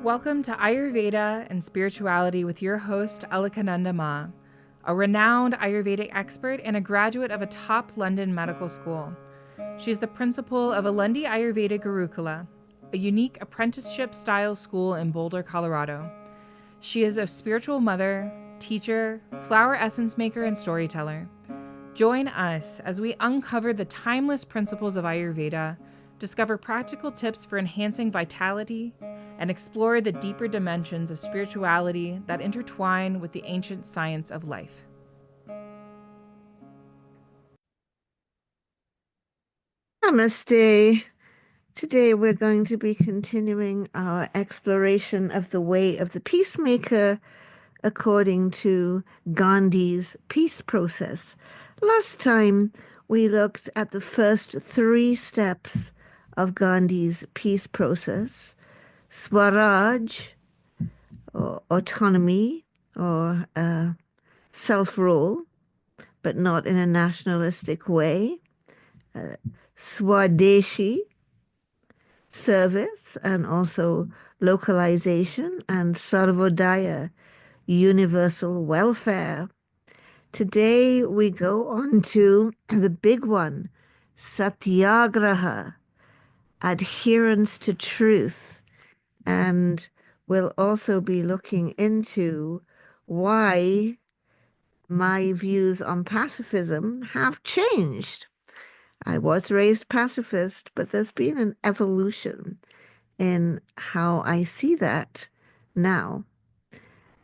Welcome to Ayurveda and Spirituality with your host, Alakananda Ma, a renowned Ayurvedic expert and a graduate of a top London medical school. She is the principal of Alundi Ayurveda Gurukula, a unique apprenticeship-style school in Boulder, Colorado. She is a spiritual mother, teacher, flower essence maker, and storyteller. Join us as we uncover the timeless principles of Ayurveda, discover practical tips for enhancing vitality, and explore the deeper dimensions of spirituality that intertwine with the ancient science of life. Namaste. Today we're going to be continuing our exploration of the way of the peacemaker according to Gandhi's peace process. Last time we looked at the first three steps of Gandhi's peace process: Swaraj, or autonomy, or self-rule, but not in a nationalistic way. Swadeshi, service, and also localization, and Sarvodaya, universal welfare. Today we go on to the big one, Satyagraha, adherence to truth, and we'll also be looking into why my views on pacifism have changed. I was raised pacifist, but there's been an evolution in how I see that now.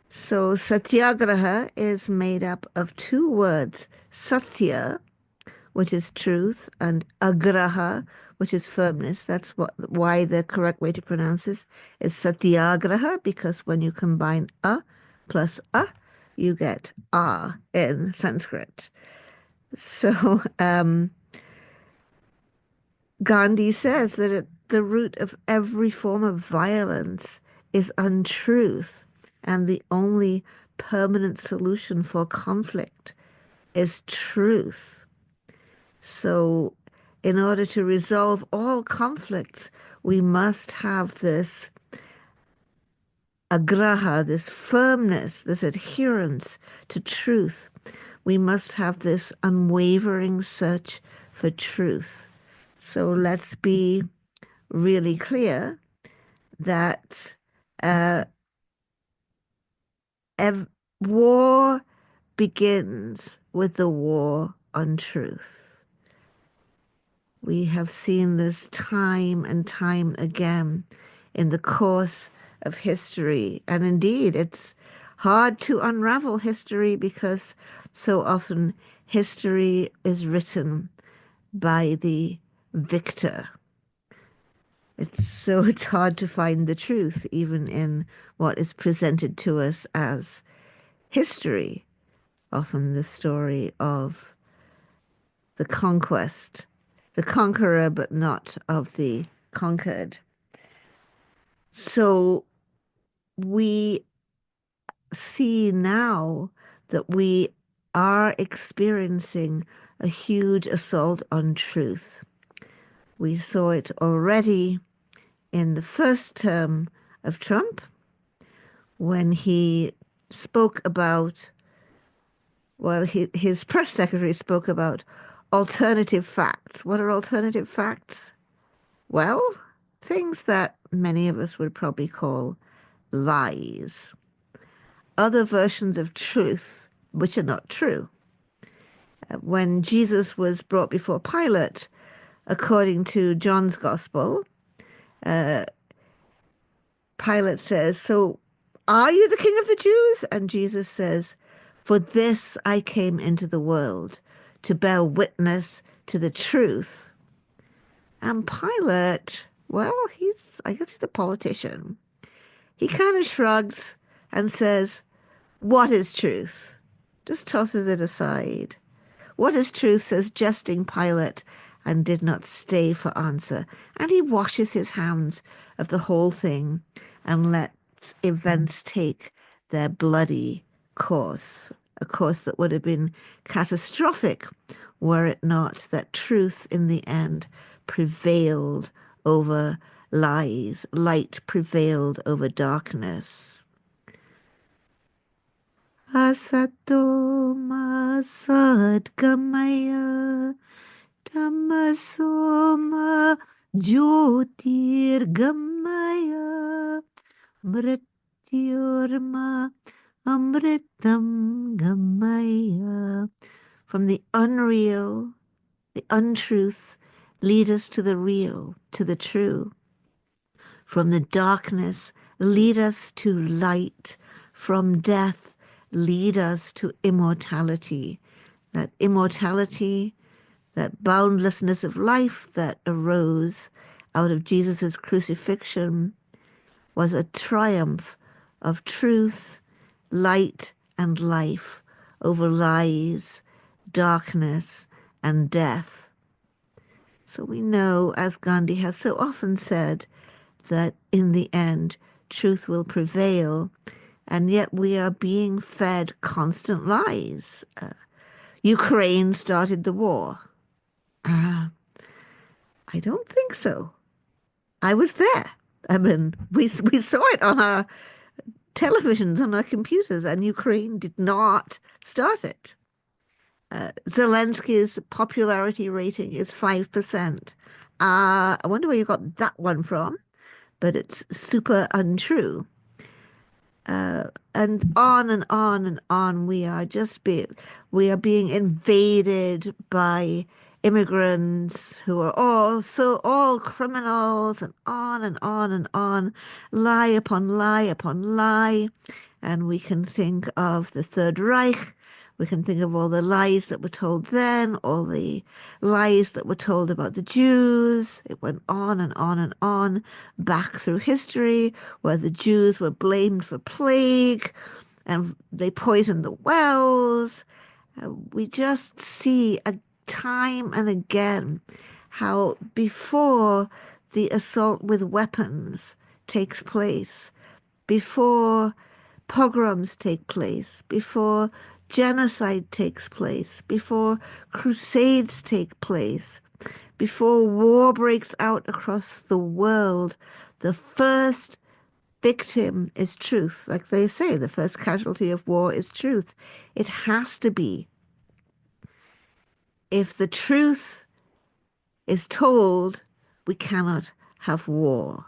So Satyagraha is made up of two words: Satya, which is truth, and Agraha, which is firmness. That's why the correct way to pronounce this is Satyagraha, because when you combine a plus a, you get a in Sanskrit. So Gandhi says that at the root of every form of violence is untruth, and the only permanent solution for conflict is truth. So, in order to resolve all conflicts, we must have this agraha, this firmness, this adherence to truth. We must have this unwavering search for truth. So let's be really clear that war begins with the war on truth. We have seen this time and time again in the course of history. And indeed, it's hard to unravel history because so often history is written by the victor. It's hard to find the truth even in what is presented to us as history, often the story of the conquest, the conqueror, but not of the conquered. So we see now that we are experiencing a huge assault on truth. We saw it already in the first term of Trump when he spoke about, well, his press secretary spoke about alternative facts. What are alternative facts? Well, things that many of us would probably call lies. Other versions of truth which are not true. When Jesus was brought before Pilate, according to John's Gospel, Pilate says, "So are you the king of the Jews?" And Jesus says, "For this I came into the world, to bear witness to the truth." And Pilate, well, I guess he's a politician. He kind of shrugs and says, "What is truth?" Just tosses it aside. "What is truth?" says jesting Pilate, and did not stay for answer. And he washes his hands of the whole thing and lets events take their bloody course, a course that would have been catastrophic were it not that truth in the end prevailed over lies. Light prevailed over darkness. Asatoma sadgamaya tamasoma jyotirgamaya mrityurma amritam gamaya. From the unreal, the untruth, lead us to the real, to the true. From the darkness, lead us to light. From death, lead us to immortality. That immortality, that boundlessness of life that arose out of Jesus' crucifixion was a triumph of truth, light, and life over lies, darkness, and death. So we know, as Gandhi has so often said, that in the end, truth will prevail, and yet we are being fed constant lies. Ukraine started the war. I don't think so. I was there. I mean, we saw it on our televisions, on our computers, and Ukraine did not start it. Zelensky's popularity rating is 5%. I wonder where you got that one from, but it's super untrue. And on and on and on, we are being invaded by immigrants who are all criminals, and on and on and on, lie upon lie upon lie. And we can think of the Third Reich. We can think of all the lies that were told then, all the lies that were told about the Jews. It went on and on and on back through history, where the Jews were blamed for plague and they poisoned the wells. We just see time and again how before the assault with weapons takes place, before pogroms take place, before genocide takes place, before crusades take place, before war breaks out across the world, the first victim is truth. Like they say, the first casualty of war is truth. It has to be. If the truth is told, we cannot have war.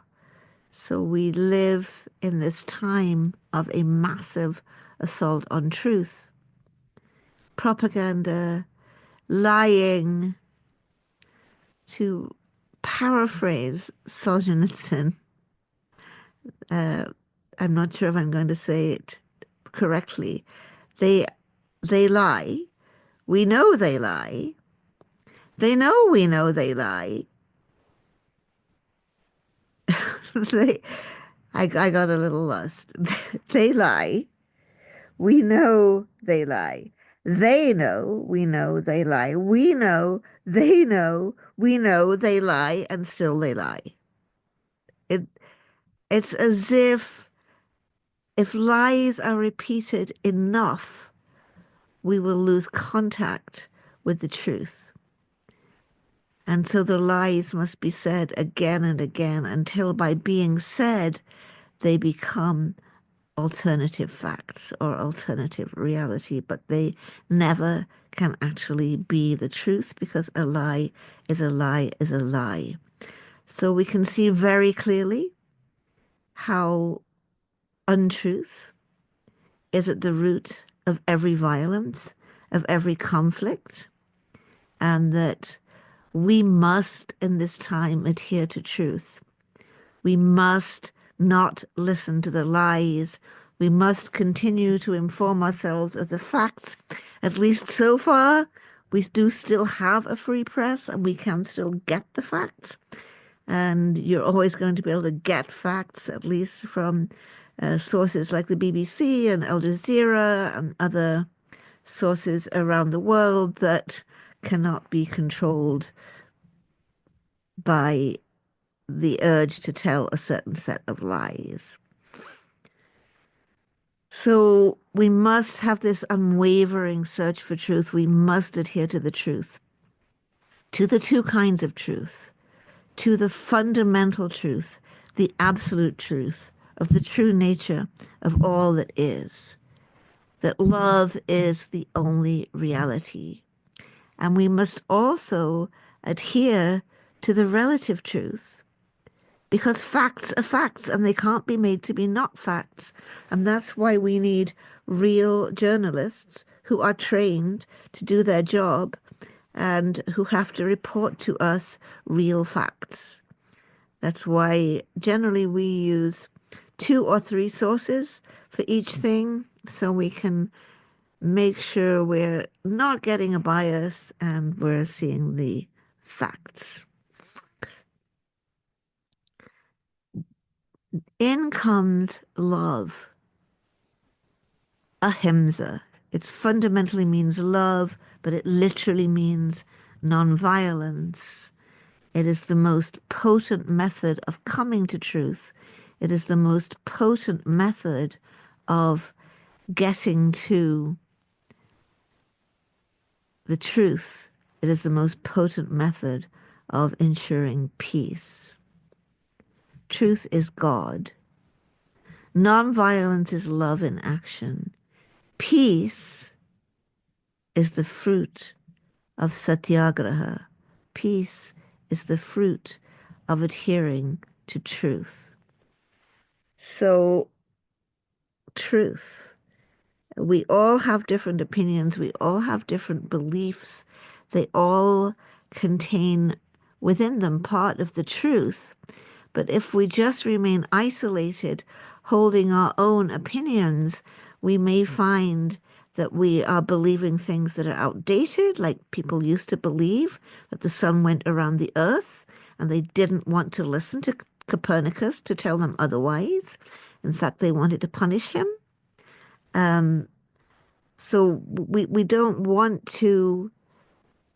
So we live in this time of a massive assault on truth. Propaganda, lying. To paraphrase Solzhenitsyn, I'm not sure if I'm going to say it correctly. They they lie. We know they lie. They know we know they lie. they, I got a little lost. They lie. We know they lie. They know we know they lie. We know they know we know they lie, and still they lie. It it's as if lies are repeated enough, we will lose contact with the truth. And so the lies must be said again and again until by being said, they become alternative facts or alternative reality, but they never can actually be the truth, because a lie is a lie is a lie. So we can see very clearly how untruth is at the root of every violence, of every conflict, and that we must, in this time, adhere to truth. We must not listen to the lies. We must continue to inform ourselves of the facts. At least so far, we do still have a free press and we can still get the facts. And you're always going to be able to get facts, at least from sources like the BBC and Al Jazeera and other sources around the world that cannot be controlled by the urge to tell a certain set of lies. So we must have this unwavering search for truth. We must adhere to the truth, to the two kinds of truth, to the fundamental truth, the absolute truth of the true nature of all that is, that love is the only reality. And we must also adhere to the relative truth, because facts are facts and they can't be made to be not facts. And that's why we need real journalists who are trained to do their job and who have to report to us real facts. That's why generally we use 2 or 3 sources for each thing so we can make sure we're not getting a bias and we're seeing the facts. In comes love, ahimsa. It fundamentally means love, but it literally means nonviolence. It is the most potent method of coming to truth. It is the most potent method of getting to the truth. It is the most potent method of ensuring peace. Truth is God. Nonviolence is love in action. Peace is the fruit of Satyagraha. Peace is the fruit of adhering to truth. So, truth. We all have different opinions. We all have different beliefs. They all contain within them part of the truth. But if we just remain isolated, holding our own opinions, we may find that we are believing things that are outdated, like people used to believe that the sun went around the earth, and they didn't want to listen to Copernicus to tell them otherwise. In fact, they wanted to punish him. So we don't want to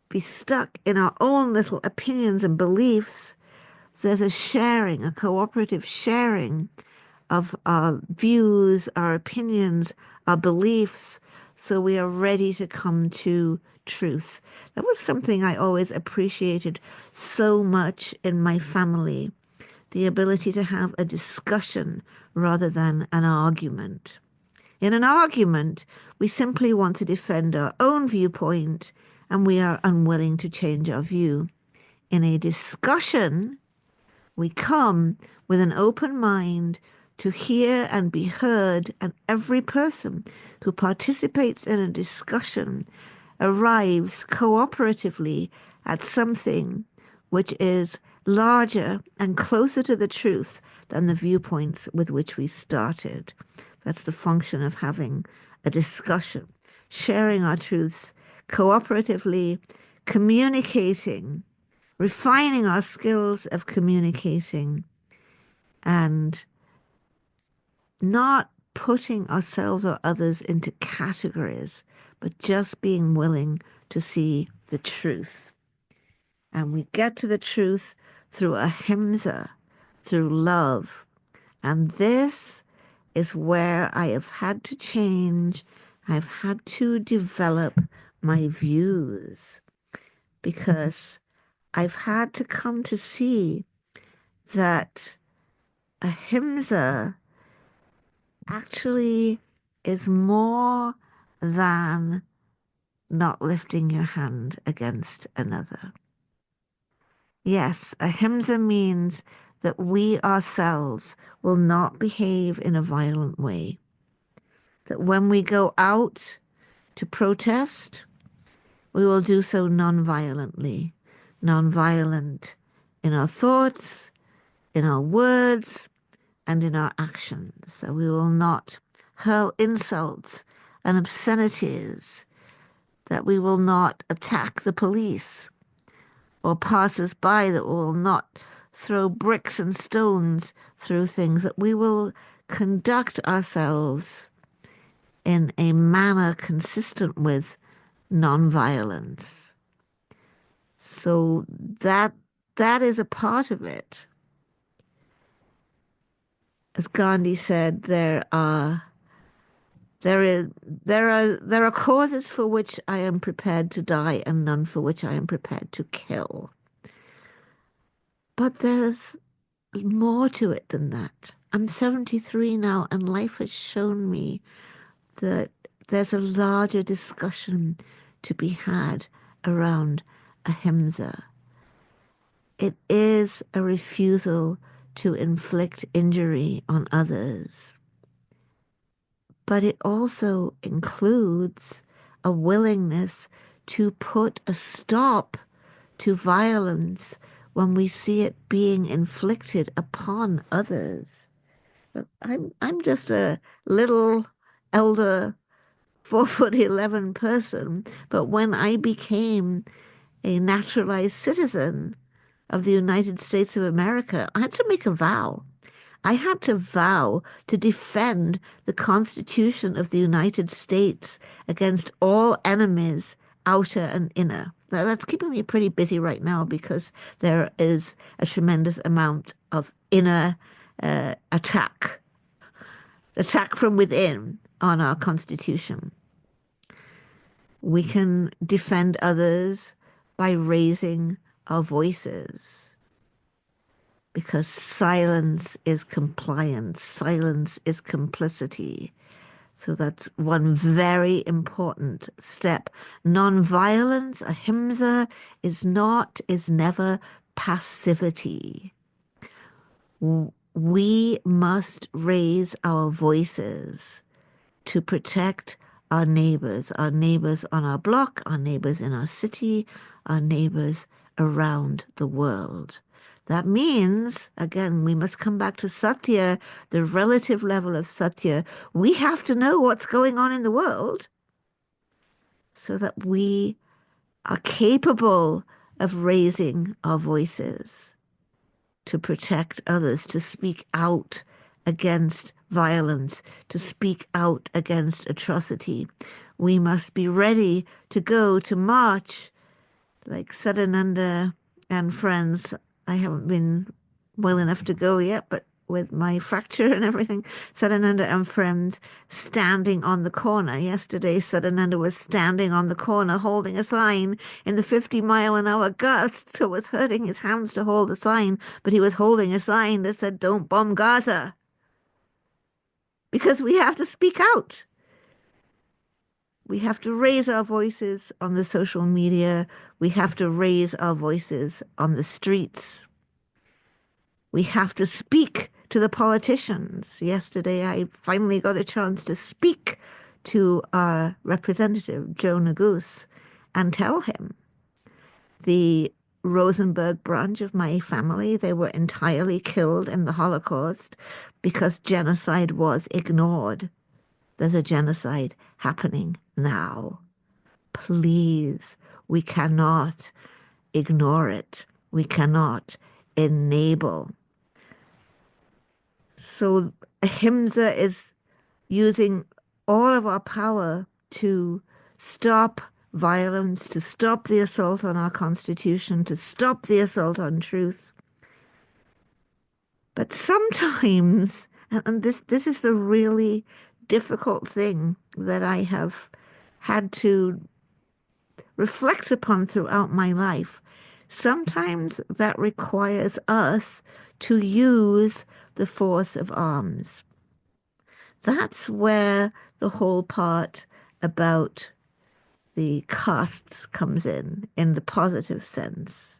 be stuck in our own little opinions and beliefs. There's a sharing, a cooperative sharing of our views, our opinions, our beliefs, so we are ready to come to truth. That was something I always appreciated so much in my family, the ability to have a discussion rather than an argument. In an argument, we simply want to defend our own viewpoint and we are unwilling to change our view. In a discussion, we come with an open mind to hear and be heard, and every person who participates in a discussion arrives cooperatively at something which is larger and closer to the truth than the viewpoints with which we started. That's the function of having a discussion, sharing our truths cooperatively, communicating, refining our skills of communicating, and not putting ourselves or others into categories, but just being willing to see the truth. And we get to the truth through ahimsa, through love. And this is where I have had to change. I've had to develop my views because I've had to come to see that ahimsa actually is more than not lifting your hand against another. Yes, ahimsa means that we ourselves will not behave in a violent way. That when we go out to protest, we will do so non-violently. Non-violent in our thoughts, in our words, and in our actions. So we will not hurl insults and obscenities, that we will not attack the police or passers-by, that we will not throw bricks and stones through things, that we will conduct ourselves in a manner consistent with nonviolence. So that is a part of it. As Gandhi said, there are causes for which I am prepared to die and none for which I am prepared to kill. But there's more to it than that. I'm 73 now, and life has shown me that there's a larger discussion to be had around ahimsa. It is a refusal to inflict injury on others, but it also includes a willingness to put a stop to violence when we see it being inflicted upon others. But I'm just a little elder 4'11" person, but when I became a naturalized citizen of the United States of America, I had to make a vow. I had to vow to defend the Constitution of the United States against all enemies, outer and inner. Now, that's keeping me pretty busy right now because there is a tremendous amount of inner attack from within on our Constitution. We can defend others by raising our voices because silence is compliance, silence is complicity. So that's one very important step. Nonviolence, ahimsa, is never passivity. We must raise our voices to protect our neighbors on our block, our neighbors in our city, our neighbors around the world. That means, again, we must come back to Satya, the relative level of Satya. We have to know what's going on in the world so that we are capable of raising our voices to protect others, to speak out against violence, to speak out against atrocity. We must be ready to go to march like Sadananda and friends. I haven't been well enough to go yet, but with my fracture and everything, Sadananda and friends standing on the corner. Yesterday, Sadananda was standing on the corner holding a sign in the 50-mile-an-hour gusts, so it was hurting his hands to hold the sign, but he was holding a sign that said, "Don't bomb Gaza." Because we have to speak out. We have to raise our voices on the social media. We have to raise our voices on the streets. We have to speak to the politicians. Yesterday, I finally got a chance to speak to our representative, Joe Neguse, and tell him the Rosenberg branch of my family, they were entirely killed in the Holocaust because genocide was ignored. There's a genocide happening now. Please, we cannot ignore it. We cannot enable. So ahimsa is using all of our power to stop violence, to stop the assault on our Constitution, to stop the assault on truth. But sometimes, and this is the really difficult thing that I have had to reflect upon throughout my life, sometimes that requires us to use the force of arms. That's where the whole part about the castes comes in the positive sense.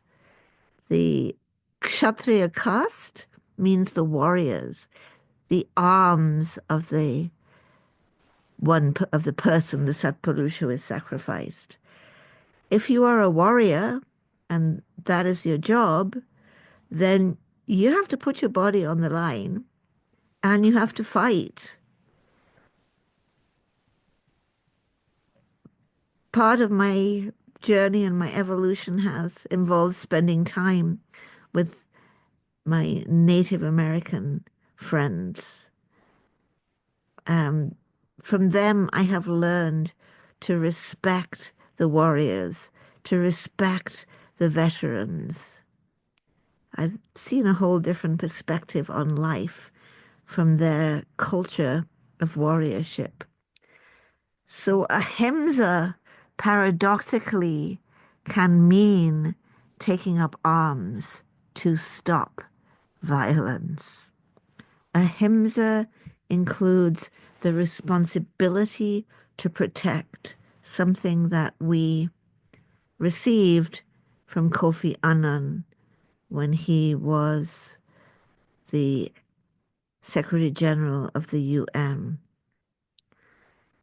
The Kshatriya caste means the warriors, the arms of the person, the Satpurush who is sacrificed. If you are a warrior and that is your job, then you have to put your body on the line and you have to fight. Part of my journey and my evolution has involved spending time with my Native American friends. From them, I have learned to respect the warriors, to respect the veterans. I've seen a whole different perspective on life from their culture of warriorship. So ahimsa paradoxically can mean taking up arms to stop violence. Ahimsa includes the responsibility to protect, something that we received from Kofi Annan when he was the Secretary General of the UN.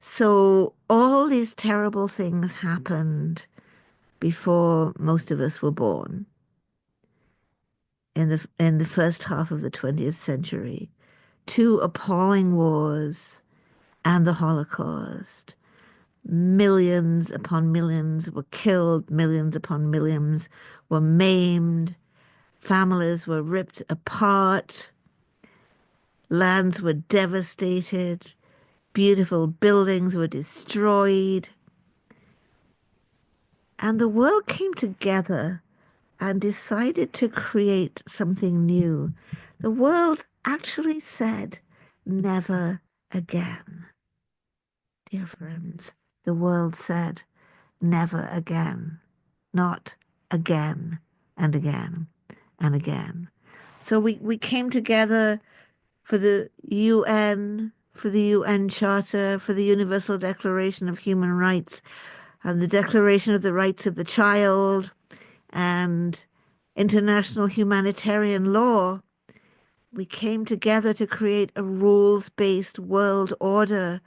So all these terrible things happened before most of us were born in the first half of the 20th century. Two appalling wars and the Holocaust. Millions upon millions were killed, millions upon millions were maimed, families were ripped apart, lands were devastated, beautiful buildings were destroyed. And the world came together and decided to create something new. The world actually said, never again. Dear friends, the world said, never again, not again and again and again. So we came together for the UN, for the UN Charter, for the Universal Declaration of Human Rights, and the Declaration of the Rights of the Child, and international humanitarian law. We came together to create a rules-based world order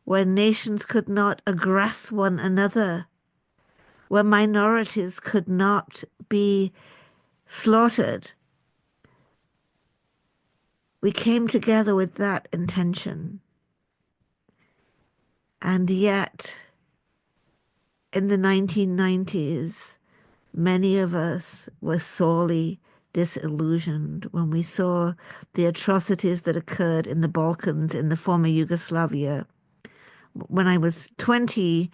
where nations could not aggress one another, where minorities could not be slaughtered. We came together with that intention. And yet, in the 1990s, many of us were sorely disillusioned when we saw the atrocities that occurred in the Balkans, in the former Yugoslavia. When I was 20,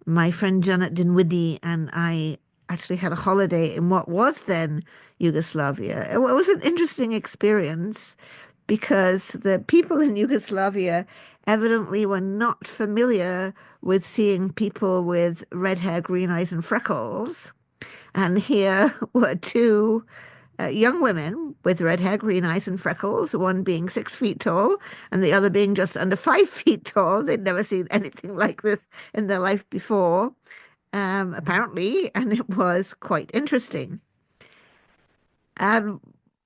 my friend Janet Dinwiddie and I actually had a holiday in what was then Yugoslavia. It was an interesting experience because the people in Yugoslavia evidently were not familiar with seeing people with red hair, green eyes, and freckles. And here were two young women with red hair, green eyes, and freckles, one being 6 feet tall and the other being just under 5 feet tall. They'd never seen anything like this in their life before, apparently, and it was quite interesting. And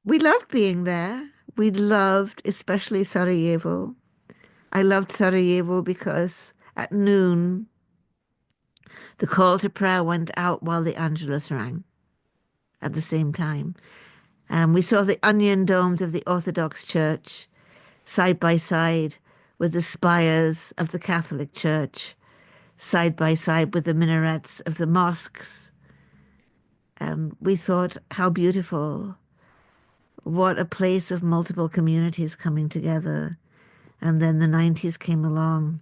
we loved being there. We loved especially Sarajevo. I loved Sarajevo because at noon, the call to prayer went out while the Angelus rang at the same time. We saw the onion domes of the Orthodox Church side by side with the spires of the Catholic Church, side by side with the minarets of the mosques. And we thought, how beautiful. What a place of multiple communities coming together. And then the 90s came along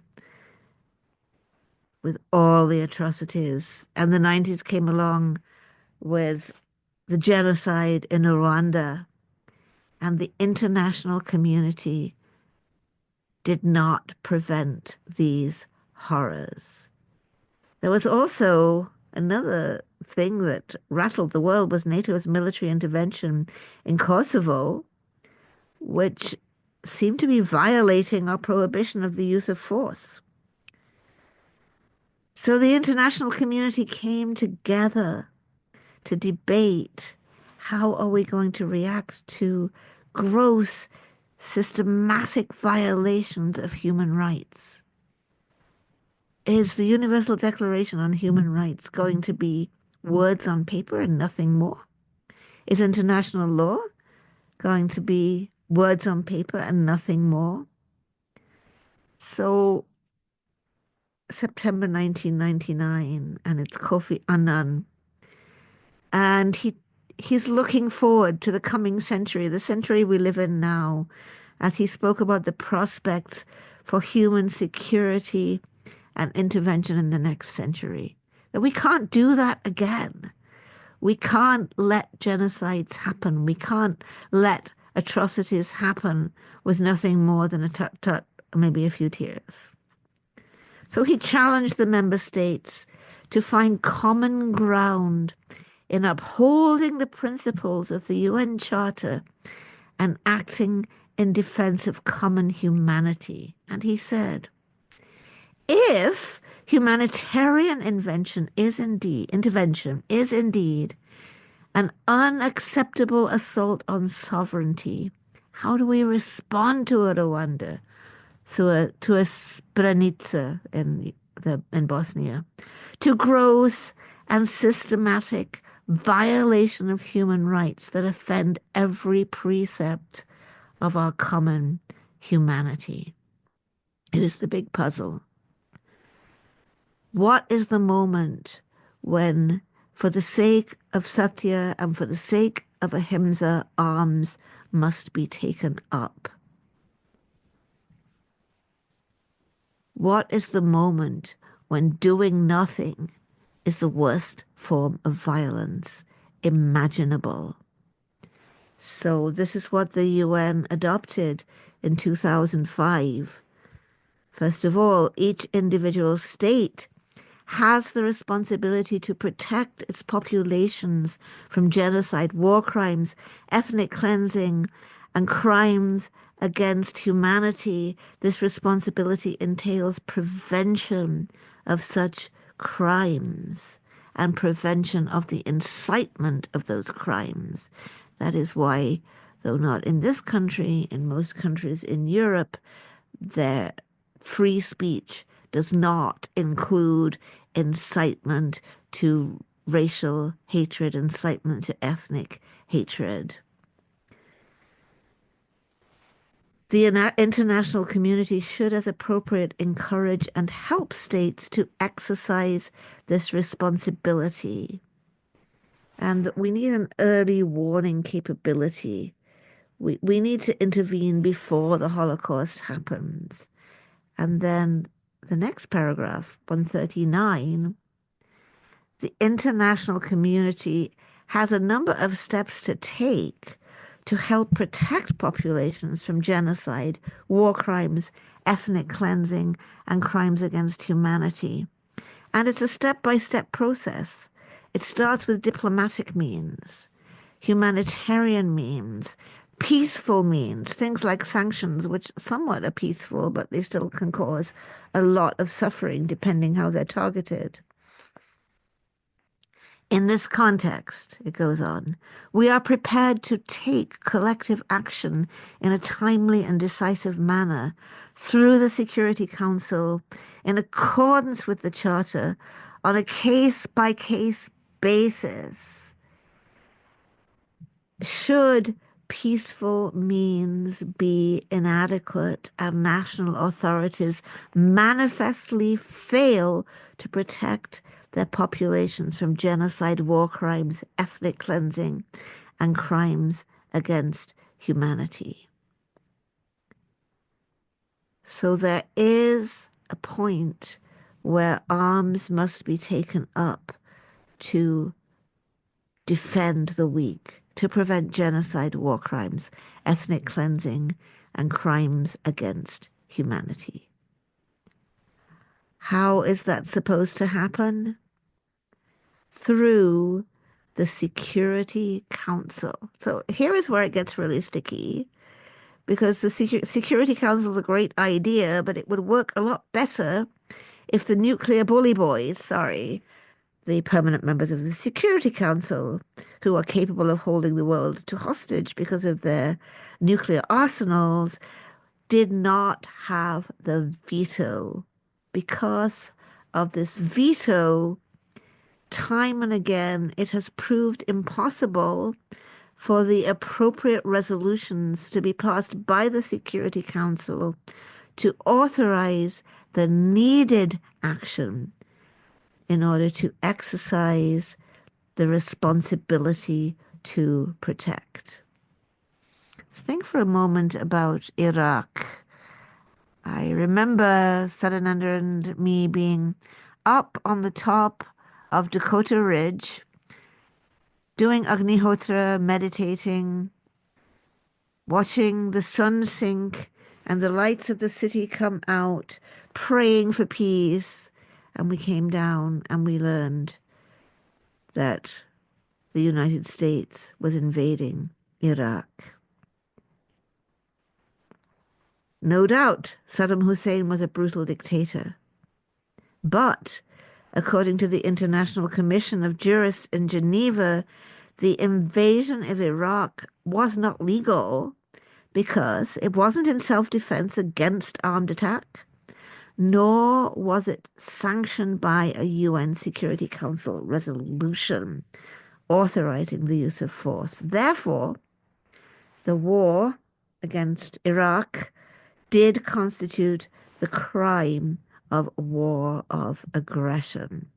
with all the atrocities. And the 90s came along with the genocide in Rwanda. And the international community did not prevent these horrors. There was also another thing that rattled the world was NATO's military intervention in Kosovo, which seemed to be violating our prohibition of the use of force. So the international community came together to debate how are we going to react to gross, systematic violations of human rights. Is the Universal Declaration on Human Rights going to be words on paper and nothing more? Is international law going to be words on paper and nothing more? So September 1999, and it's Kofi Annan, and he's looking forward to the coming century, the century we live in now, as he spoke about the prospects for human security and intervention in the next century. That we can't do that again. We can't let genocides happen. We can't let atrocities happen with nothing more than a tut-tut, maybe a few tears. So he challenged the member states to find common ground in upholding the principles of the UN Charter and acting in defense of common humanity. And he said, if humanitarian intervention is indeed an unacceptable assault on sovereignty, how do we respond to it, I wonder? To a Srebrenica in Bosnia, to gross and systematic violation of human rights that offend every precept of our common humanity. It is the big puzzle. What is the moment when, for the sake of Satya and for the sake of ahimsa, arms must be taken up? What is the moment when doing nothing is the worst form of violence imaginable? So this is what the UN adopted in 2005. First of all, each individual state has the responsibility to protect its populations from genocide, war crimes, ethnic cleansing, and crimes against humanity. This responsibility entails prevention of such crimes and prevention of the incitement of those crimes. That is why, though not in this country, in most countries in Europe, their free speech does not include incitement to racial hatred, incitement to ethnic hatred. The international community should, as appropriate, encourage and help states to exercise this responsibility. And we need an early warning capability. We need to intervene before the Holocaust happens. And then the next paragraph, 139, the international community has a number of steps to take to help protect populations from genocide, war crimes, ethnic cleansing, and crimes against humanity. And it's a step-by-step process. It starts with diplomatic means, humanitarian means, peaceful means, things like sanctions, which somewhat are peaceful, but they still can cause a lot of suffering depending how they're targeted. In this context, it goes on, we are prepared to take collective action in a timely and decisive manner through the Security Council in accordance with the Charter on a case-by-case basis. Should peaceful means be inadequate and national authorities manifestly fail to protect their populations from genocide, war crimes, ethnic cleansing, and crimes against humanity. So there is a point where arms must be taken up to defend the weak, to prevent genocide, war crimes, ethnic cleansing, and crimes against humanity. How is that supposed to happen? Through the Security Council. So here is where it gets really sticky, because the Security Council is a great idea, but it would work a lot better if the nuclear bully boys, the permanent members of the Security Council, who are capable of holding the world to hostage because of their nuclear arsenals, did not have the veto. Because of this veto, time and again, it has proved impossible for the appropriate resolutions to be passed by the Security Council to authorize the needed action in order to exercise the responsibility to protect. Let's think for a moment about Iraq. I remember Sadananda and me being up on the top of Dakota Ridge, doing Agnihotra, meditating, watching the sun sink and the lights of the city come out, praying for peace. And we came down and we learned that the United States was invading Iraq. No doubt, Saddam Hussein was a brutal dictator. But, according to the International Commission of Jurists in Geneva, the invasion of Iraq was not legal because it wasn't in self-defense against armed attack, nor was it sanctioned by a UN Security Council resolution authorizing the use of force. Therefore, the war against Iraq did constitute the crime of war of aggression.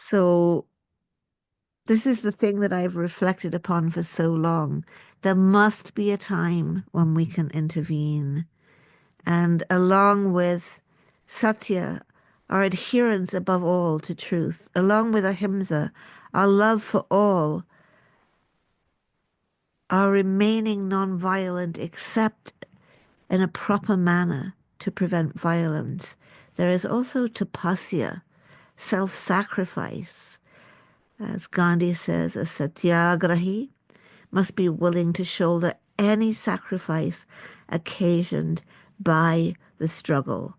So this is the thing that I've reflected upon for so long. There must be a time when we can intervene. And along with Satya, our adherence above all to truth, along with ahimsa, our love for all, our remaining non-violent except in a proper manner to prevent violence. There is also tapasya, self-sacrifice. As Gandhi says, a Satyagrahi must be willing to shoulder any sacrifice occasioned by the struggle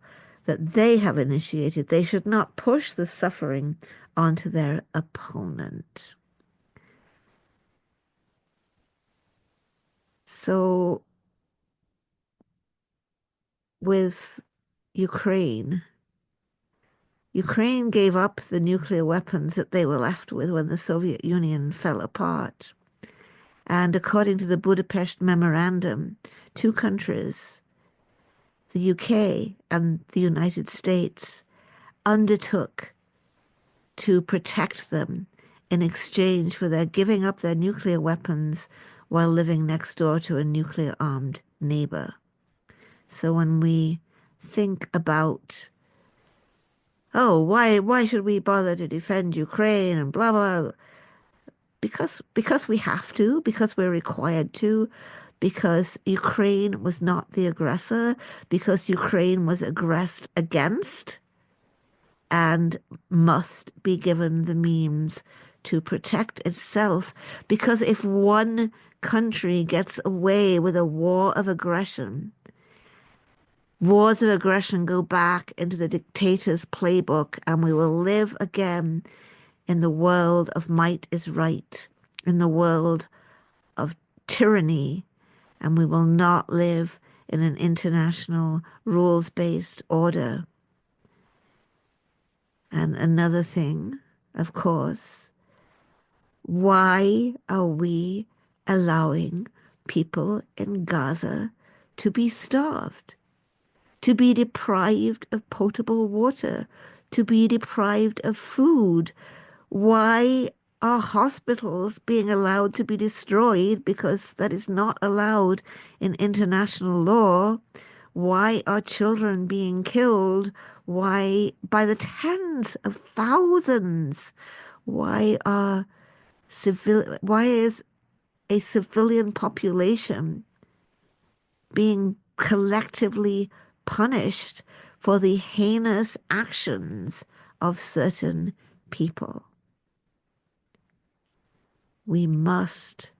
that they have initiated. They should not push the suffering onto their opponent. So with Ukraine, Ukraine gave up the nuclear weapons that they were left with when the Soviet Union fell apart. And according to the Budapest Memorandum, two countries, the UK and the United States, undertook to protect them in exchange for their giving up their nuclear weapons while living next door to a nuclear-armed neighbor. So when we think about, oh, why should we bother to defend Ukraine and blah, blah, because we have to, because we're required to, because Ukraine was not the aggressor, because Ukraine was aggressed against and must be given the means to protect itself. Because if one country gets away with a war of aggression, wars of aggression go back into the dictator's playbook, and we will live again in the world of might is right, in the world of tyranny, and we will not live in an international rules-based order. And another thing, of course, why are we allowing people in Gaza to be starved, to be deprived of potable water, to be deprived of food? Why are hospitals being allowed to be destroyed because that is not allowed in international law? Why are children being killed? Why, by the tens of thousands? Why is a civilian population being collectively punished for the heinous actions of certain people? We must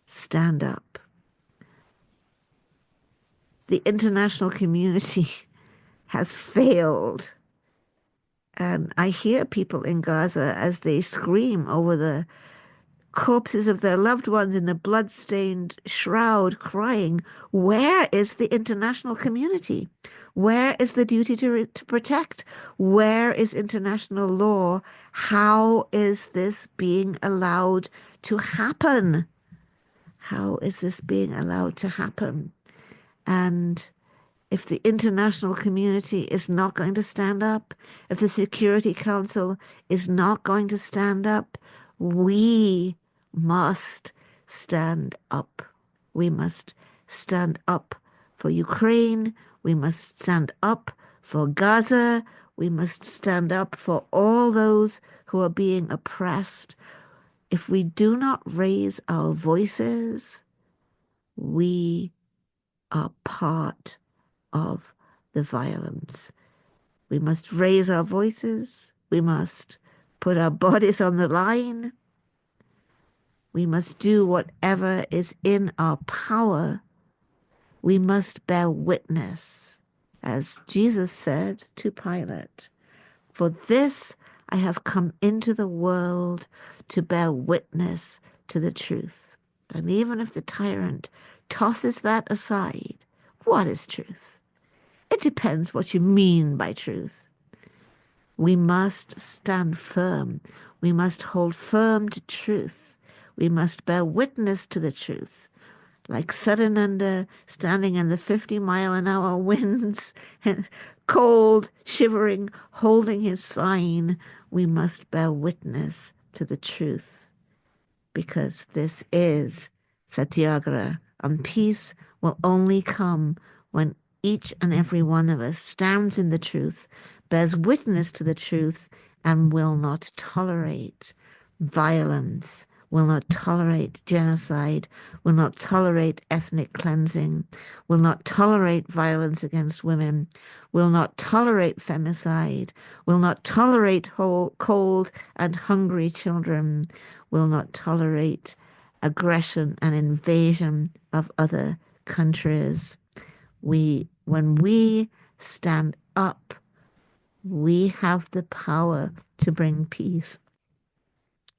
stand up. The international community has failed. And I hear people in Gaza as they scream over the corpses of their loved ones in the blood-stained shroud, crying, where is the international community? Where is the duty to protect? Where is international law? How is this being allowed to happen? How is this being allowed to happen? And if the international community is not going to stand up, if the Security Council is not going to stand up, we must stand up. We must stand up for Ukraine. We must stand up for Gaza. We must stand up for all those who are being oppressed. If we do not raise our voices, we are part of the violence. We must raise our voices. We must put our bodies on the line. We must do whatever is in our power. We must bear witness, as Jesus said to Pilate, "For this I have come into the world to bear witness to the truth." And even if the tyrant tosses that aside, what is truth? It depends what you mean by truth. We must stand firm. We must hold firm to truth. We must bear witness to the truth. Like Satyagraha standing in the 50-mile-an-hour winds, and cold, shivering, holding his sign, we must bear witness to the truth, because this is Satyagraha, and peace will only come when each and every one of us stands in the truth, bears witness to the truth, and will not tolerate violence, will not tolerate genocide, will not tolerate ethnic cleansing, will not tolerate violence against women, will not tolerate femicide, will not tolerate cold and hungry children, will not tolerate aggression and invasion of other countries. When we stand up, we have the power to bring peace.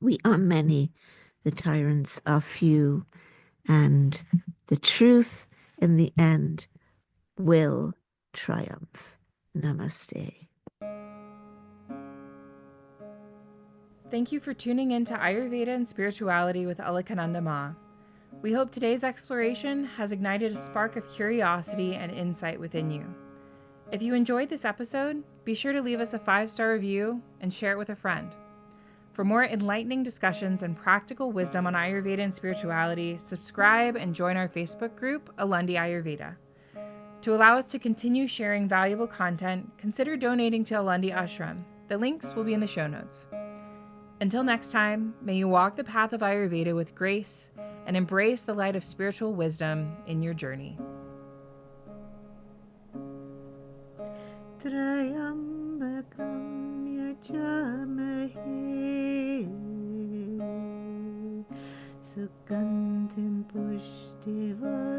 We are many, the tyrants are few, and the truth in the end will triumph. Namaste. Thank you for tuning in to Ayurveda and Spirituality with Alakananda Ma. We hope today's exploration has ignited a spark of curiosity and insight within you. If you enjoyed this episode, be sure to leave us a 5-star review and share it with a friend. For more enlightening discussions and practical wisdom on Ayurveda and spirituality, subscribe and join our Facebook group, Alundi Ayurveda. To allow us to continue sharing valuable content, consider donating to Alundi Ashram. The links will be in the show notes. Until next time, may you walk the path of Ayurveda with grace and embrace the light of spiritual wisdom in your journey. Trayambakam yajamahe sugandhim pushtiva